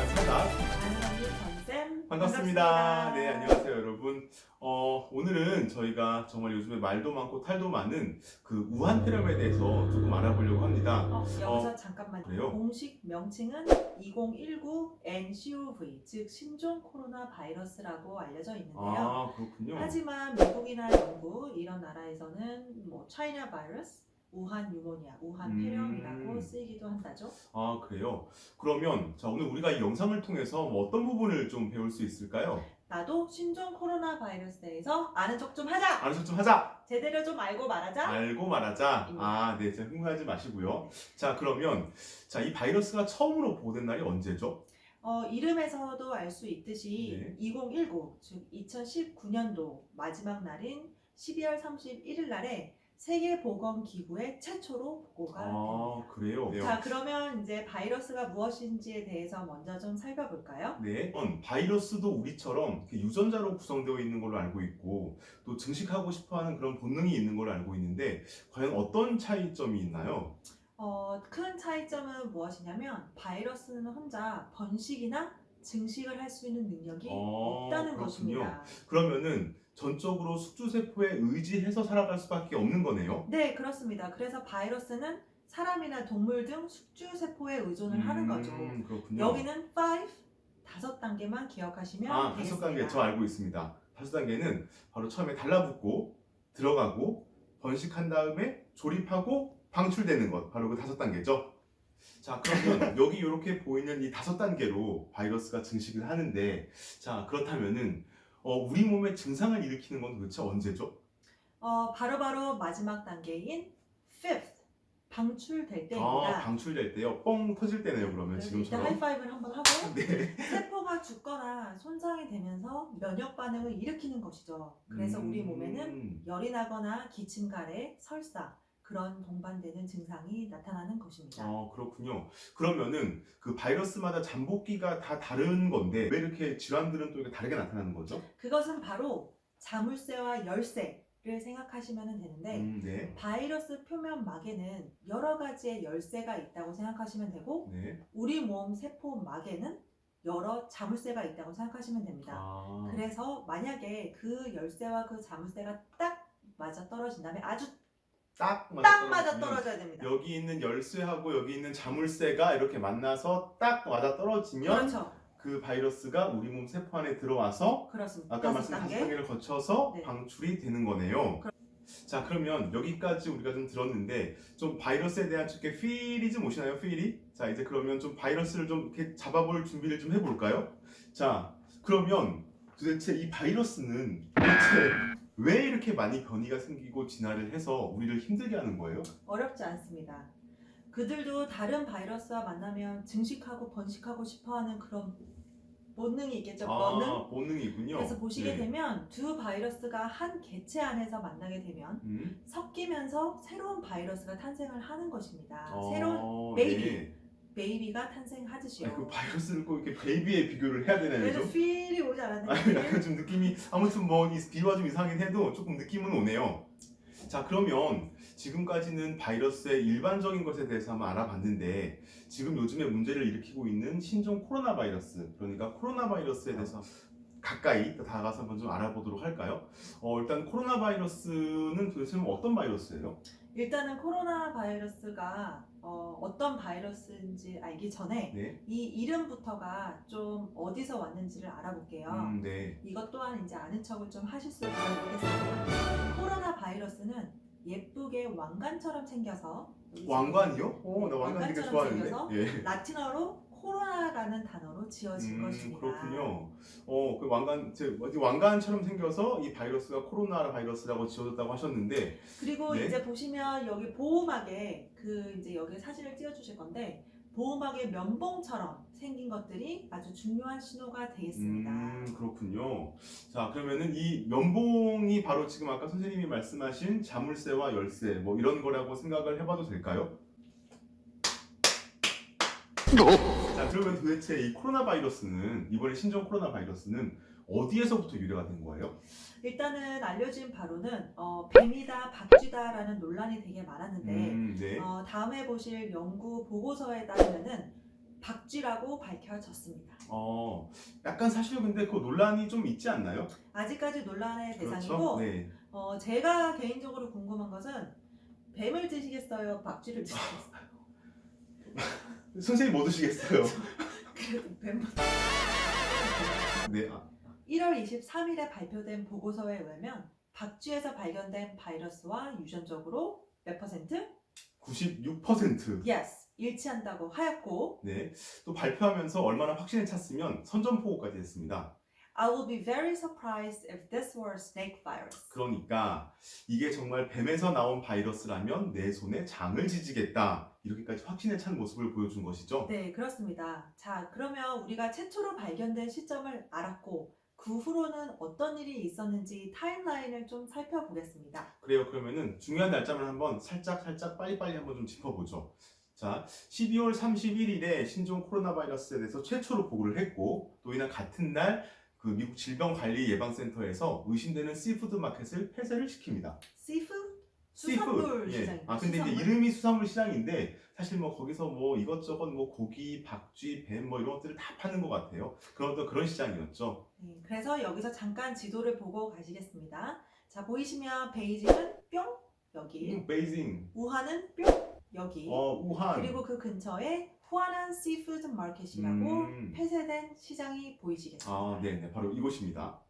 생각하는 사자 안녕하세요, 전쌤. 반갑습니다. 네, 안녕하세요, 여러분. 오늘은 저희가 정말 요즘에 말도 많고 탈도 많은 그 우한폐렴에 대해서 조금 알아보려고 합니다. 여기서 잠깐만요. 그래요? 공식 명칭은 2019 nCoV, 즉 신종 코로나 바이러스라고 알려져 있는데요. 아, 그렇군요. 하지만 미국이나 영국 이런 나라에서는 차이나 바이러스, 우한 유모니아, 우한 폐렴이라고 쓰이기도 한다죠. 아, 그래요? 그러면 자, 오늘 우리가 이 영상을 통해서 어떤 부분을 좀 배울 수 있을까요? 나도 신종 코로나 바이러스에 대해서 아는 척 좀 하자. 아는 척 좀 하자. 제대로 좀 알고 말하자. 알고 말하자. 입니다. 아, 네, 진짜 흥분하지 마시고요. 자, 그러면 자, 이 바이러스가 처음으로 보고된 날이 언제죠? 이름에서도 알 수 있듯이 네. 2019, 즉 2019년도 마지막 날인 12월 31일 날에 세계보건기구의 최초로 보고가 아, 됩니다. 그래요? 네. 자, 그러면 이제 바이러스가 무엇인지에 대해서 먼저 좀 살펴볼까요? 네, 바이러스도 우리처럼 이렇게 유전자로 구성되어 있는 걸로 알고 있고 또 증식하고 싶어하는 그런 본능이 있는 걸로 알고 있는데 과연 어떤 차이점이 있나요? 큰 차이점은 무엇이냐면 바이러스는 혼자 번식이나 증식을 할 수 있는 능력이 없다는 그렇군요. 것입니다. 그러면은 전적으로 숙주세포에 의지해서 살아갈 수밖에 없는 거네요. 네, 그렇습니다. 그래서 바이러스는 사람이나 동물 등 숙주세포에 의존을 하는 거죠. 그렇군요. 여기는 5, 5단계만 기억하시면 아, 되겠습니다. 5단계 저 알고 있습니다. 5단계는 바로 처음에 달라붙고 들어가고 번식한 다음에 조립하고 방출되는 것, 바로 그 5단계죠. 자, 그러면 여기 이렇게 보이는 이 5단계로 바이러스가 증식을 하는데, 자, 그렇다면은 우리 몸에 증상을 일으키는 건 도대체 언제죠? 바로바로 마지막 단계인 5th, 방출될 때입니다. 아, 방출될 때요? 뻥 터질 때네요, 그러면 그래서 지금처럼. 이때 하이파이브를 한번 하고 네. 세포가 죽거나 손상이 되면서 면역 반응을 일으키는 것이죠. 그래서 우리 몸에는 열이 나거나 기침, 가래, 설사 그런 동반되는 증상이 나타나는 것입니다. 그렇군요. 그러면은 그 바이러스마다 잠복기가 다 다른 건데 왜 이렇게 질환들은 또 이렇게 다르게 나타나는 거죠? 그것은 바로 자물쇠와 열쇠를 생각하시면 되는데 네. 바이러스 표면막에는 여러 가지의 열쇠가 있다고 생각하시면 되고 네. 우리 몸 세포막에는 여러 자물쇠가 있다고 생각하시면 됩니다. 그래서 만약에 그 열쇠와 그 자물쇠가 딱 맞아 떨어진다면 아주 딱 맞아 떨어져야 됩니다. 여기 있는 열쇠하고 여기 있는 자물쇠가 이렇게 만나서 딱 맞아 떨어지면 그렇죠. 그 바이러스가 우리 몸 세포 안에 들어와서 그렇습니다. 아까 말씀하신 5단계를 거쳐서 네. 방출이 되는 거네요. 자, 그러면 여기까지 우리가 좀 들었는데 좀 바이러스에 대한 이렇게 필이 좀 오시나요? 필이? 자, 이제 그러면 좀 바이러스를 좀 이렇게 잡아볼 준비를 좀 해볼까요? 자, 그러면 도대체 이 바이러스는 도대체 왜 이렇게 많이 변이가 생기고 진화를 해서 우리를 힘들게 하는 거예요? 어렵지 않습니다. 그들도 다른 바이러스와 만나면 증식하고 번식하고 싶어하는 그런 본능이 있겠죠. 본능. 본능이군요. 그래서 보시게 네. 되면 두 바이러스가 한 개체 안에서 만나게 되면 섞이면서 새로운 바이러스가 탄생을 하는 것입니다. 새로운 베이비가 탄생하듯이요. 그 바이러스를 꼭 이렇게 베이비에 비교를 해야 되나요? 그래도 좀? 필이 오지 않았나요? 약간 좀 느낌이 아무튼 뭐 이 비유가 좀 이상하긴 해도 조금 느낌은 오네요. 자, 그러면 지금까지는 바이러스의 일반적인 것에 대해서 한번 알아봤는데 지금 요즘에 문제를 일으키고 있는 신종 코로나 바이러스, 그러니까 코로나 바이러스에 대해서 가까이 다가가서 한번 좀 알아보도록 할까요? 일단 코로나 바이러스는 도대체 어떤 바이러스예요? 일단은 코로나 바이러스가 어떤 바이러스인지 알기 전에 네. 이 이름부터가 좀 어디서 왔는지를 알아볼게요. 네. 이것 또한 이제 아는 척을 좀 하실 수 있도록 모르겠습니다. 코로나 바이러스는 예쁘게 왕관처럼 생겨서 왕관이요? 나 왕관 되게 왕관처럼 좋아하는데. 예. 라틴어로 코로나라는 단어로 지어진 것입니다. 그렇군요. 그 왕관처럼 생겨서 이 바이러스가 코로나 바이러스라고 지어졌다고 하셨는데 그리고 네. 이제 보시면 여기 보호막에 이제 여기 사진을 띄워주실 건데 보호막의 면봉처럼 생긴 것들이 아주 중요한 신호가 되겠습니다. 그렇군요. 자, 그러면은 이 면봉이 바로 지금 아까 선생님이 말씀하신 자물쇠와 열쇠 뭐 이런 거라고 생각을 해봐도 될까요? 자, 그러면 도대체 이 코로나 바이러스는 이번에 신종 코로나 바이러스는 어디에서부터 유래가 된 거예요? 일단은 알려진 바로는 뱀이다 박쥐다라는 논란이 되게 많았는데 네. 다음에 보실 연구 보고서에 따르면은 박쥐라고 밝혀졌습니다. 약간 사실 근데 그 논란이 좀 있지 않나요? 아직까지 논란의 그렇죠? 대상이고 네. 제가 개인적으로 궁금한 것은 뱀을 드시겠어요? 박쥐를 드시겠어요? 선생님 뭐 드시겠어요? 그래도 뱀. 네. 1월 23일에 발표된 보고서에 의하면 박쥐에서 발견된 바이러스와 유전적으로 몇 퍼센트? 96%. Yes, 일치한다고 하였고 네. 또 발표하면서 얼마나 확신에 찼으면 선전포고까지 했습니다. I will be very surprised if this were snake virus. 그러니까 이게 정말 뱀에서 나온 바이러스라면 내 손에 장을 지지겠다. 이렇게까지 확신에 찬 모습을 보여준 것이죠. 네, 그렇습니다. 자, 그러면 우리가 최초로 발견된 시점을 알았고 그 후로는 어떤 일이 있었는지 타임라인을 좀 살펴보겠습니다. 그래요. 그러면은 중요한 날짜를 한번 살짝 빨리빨리 한번 좀 짚어보죠. 자, 12월 31일에 신종 코로나 바이러스에 대해서 최초로 보고를 했고 또 이날 같은 날 그 미국 질병관리예방센터에서 의심되는 씨푸드 마켓을 폐쇄를 시킵니다. 씨푸드? 수산물 예. 시장입니다. 근데 이제 이름이 수산물 시장인데 사실 뭐 거기서 뭐 이것저것 뭐 고기, 박쥐, 뱀 뭐 이런 것들을 다 파는 것 같아요. 그런 시장이었죠. 네, 그래서 여기서 잠깐 지도를 보고 가시겠습니다. 자, 보이시면 베이징은 뿅 여기, 베이징, 우한은 뿅 여기, 우한. 그리고 그 근처에 후아난 씨푸드 마켓이라고 폐쇄된 시장이 보이시겠습니다. 네, 바로 이곳입니다.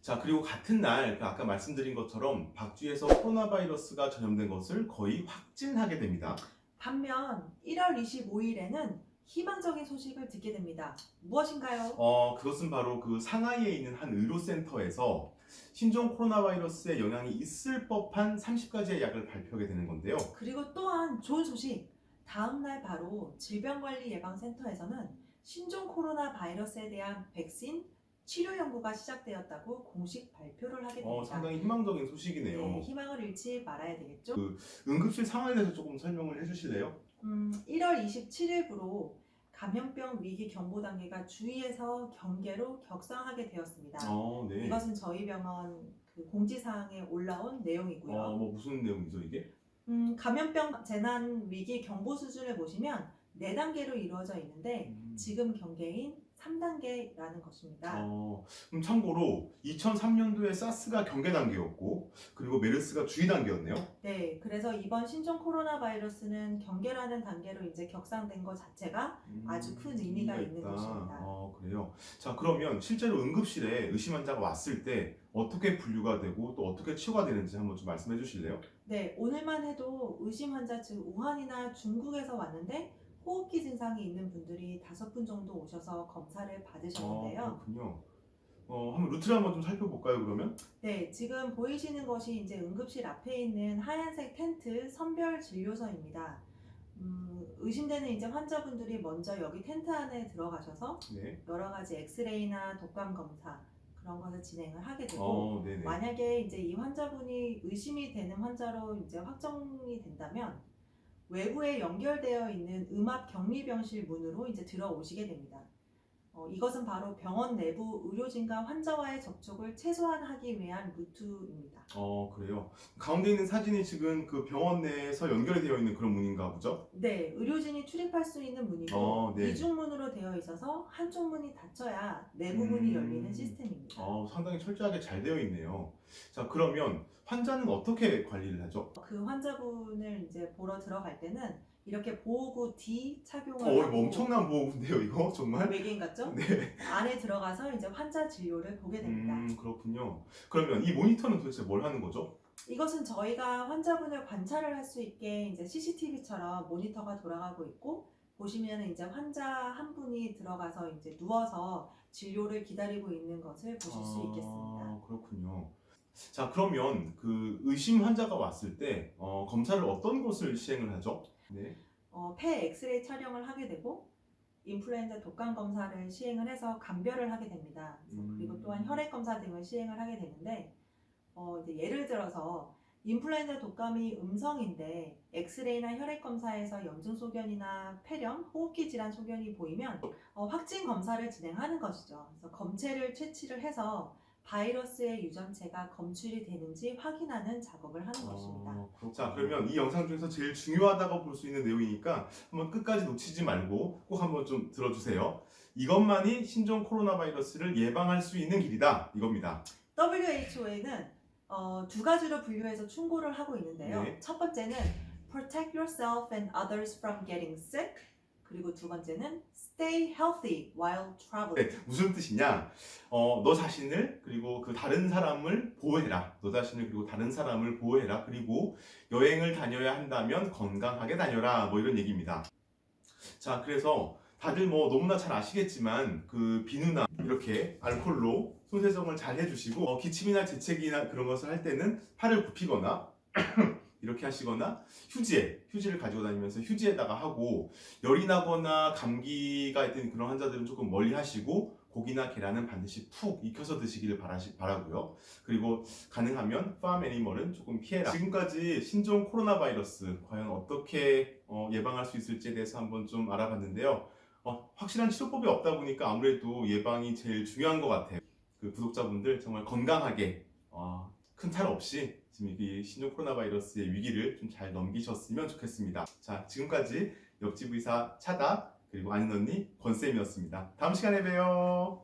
자, 그리고 같은 날 아까 말씀드린 것처럼 박쥐에서 코로나 바이러스가 전염된 것을 거의 확진하게 됩니다. 반면 1월 25일에는 희망적인 소식을 듣게 됩니다. 무엇인가요? 그것은 바로 그 상하이에 있는 한 의료센터에서 신종 코로나 바이러스에 영향이 있을 법한 30가지의 약을 발표하게 되는 건데요. 그리고 또한 좋은 소식. 다음날 바로 질병관리예방센터에서는 신종 코로나 바이러스에 대한 백신 치료 연구가 시작되었다고 공식 발표를 하게 됩니다. 상당히 희망적인 소식이네요. 네, 희망을 잃지 말아야 되겠죠. 응급실 상황에 대해서 조금 설명을 해주실래요? 1월 27일부로 감염병 위기 경보 단계가 주의에서 경계로 격상하게 되었습니다. 네. 이것은 저희 병원 그 공지사항에 올라온 내용이고요. 무슨 내용이죠 이게? 감염병 재난 위기 경보 수준을 보시면 4단계로 이루어져 있는데 지금 경계인 3단계라는 것입니다. 그럼 참고로 2003년도에 사스가 경계 단계였고 그리고 메르스가 주의 단계였네요. 네, 그래서 이번 신종 코로나 바이러스는 경계라는 단계로 이제 격상된 것 자체가 아주 큰 의미가 있는 것입니다. 그래요. 자, 그러면 실제로 응급실에 의심 환자가 왔을 때 어떻게 분류가 되고 또 어떻게 치료가 되는지 한번 좀 말씀해 주실래요? 네, 오늘만 해도 의심 환자 즉 우한이나 중국에서 왔는데 호흡기 증상이 있는 분들이 5분 정도 오셔서 검사를 받으셨는데요. 그렇군요. 한번 루트를 한번 좀 살펴볼까요, 그러면? 네, 지금 보이시는 것이 이제 응급실 앞에 있는 하얀색 텐트 선별 진료소입니다. 의심되는 이제 환자분들이 먼저 여기 텐트 안에 들어가셔서 네. 여러 가지 엑스레이나 독감 검사 그런 것을 진행을 하게 되고 네네. 만약에 이제 이 환자분이 의심이 되는 환자로 이제 확정이 된다면 외부에 연결되어 있는 음압 격리병실 문으로 이제 들어오시게 됩니다. 이것은 바로 병원 내부 의료진과 환자와의 접촉을 최소화하기 위한 루트입니다. 그래요. 가운데 있는 사진이 지금 그 병원 내에서 연결되어 있는 그런 문인가 보죠? 네, 의료진이 출입할 수 있는 문이고 네. 이중문으로 되어 있어서 한쪽 문이 닫혀야 내부 문이 열리는 시스템입니다. 상당히 철저하게 잘 되어 있네요. 자, 그러면 환자는 어떻게 관리를 하죠? 그 환자분을 이제 보러 들어갈 때는 이렇게 보호구 D 착용을 이거 하고 엄청난 보호구인데요, 이거 정말? 외계인 같죠? 네. 안에 들어가서 이제 환자 진료를 보게 됩니다. 그렇군요. 그러면 이 모니터는 도대체 뭘 하는 거죠? 이것은 저희가 환자분을 관찰을 할 수 있게 이제 CCTV처럼 모니터가 돌아가고 있고 보시면 이제 환자 한 분이 들어가서 이제 누워서 진료를 기다리고 있는 것을 보실 수 있겠습니다. 그렇군요. 자, 그러면 그 의심 환자가 왔을 때 검사를 어떤 것을 시행을 하죠? 네. 폐 엑스레이 촬영을 하게 되고 인플루엔자 독감 검사를 시행을 해서 감별을 하게 됩니다. 그리고 또한 혈액 검사 등을 시행을 하게 되는데 이제 예를 들어서 인플루엔자 독감이 음성인데 엑스레이나 혈액 검사에서 염증 소견이나 폐렴, 호흡기 질환 소견이 보이면 확진 검사를 진행하는 것이죠. 그래서 검체를 채취를 해서 바이러스의 유전체가 검출이 되는지 확인하는 작업을 하는 것입니다. 자, 그러면 이 영상 중에서 제일 중요하다고 볼 수 있는 내용이니까 한번 끝까지 놓치지 말고 꼭 한번 좀 들어주세요. 이것만이 신종 코로나 바이러스를 예방할 수 있는 길이다. 이겁니다. WHO에는 두 가지로 분류해서 충고를 하고 있는데요. 네. 첫 번째는 protect yourself and others from getting sick. 그리고 두 번째는 stay healthy while traveling. 네, 무슨 뜻이냐? 너 자신을 그리고 그 다른 사람을 보호해라. 너 자신을 그리고 다른 사람을 보호해라. 그리고 여행을 다녀야 한다면 건강하게 다녀라. 뭐 이런 얘기입니다. 자, 그래서 다들 뭐 너무나 잘 아시겠지만 그 비누나 이렇게 알코올로 손 세정을 잘 해주시고 기침이나 재채기나 그런 것을 할 때는 팔을 굽히거나 이렇게 하시거나 휴지를 가지고 다니면서 휴지에다가 하고 열이 나거나 감기가 있던 그런 환자들은 조금 멀리 하시고 고기나 계란은 반드시 푹 익혀서 드시기를 바라고요. 그리고 가능하면 팜 애니멀은 조금 피해라. 지금까지 신종 코로나 바이러스 과연 어떻게 예방할 수 있을지에 대해서 한번 좀 알아봤는데요. 확실한 치료법이 없다 보니까 아무래도 예방이 제일 중요한 것 같아요. 그 구독자분들 정말 건강하게 큰 탈 없이 지금 이 신종 코로나 바이러스의 위기를 좀 잘 넘기셨으면 좋겠습니다. 자, 지금까지 옆집 의사 차다 그리고 아는 언니 권쌤이었습니다. 다음 시간에 봬요.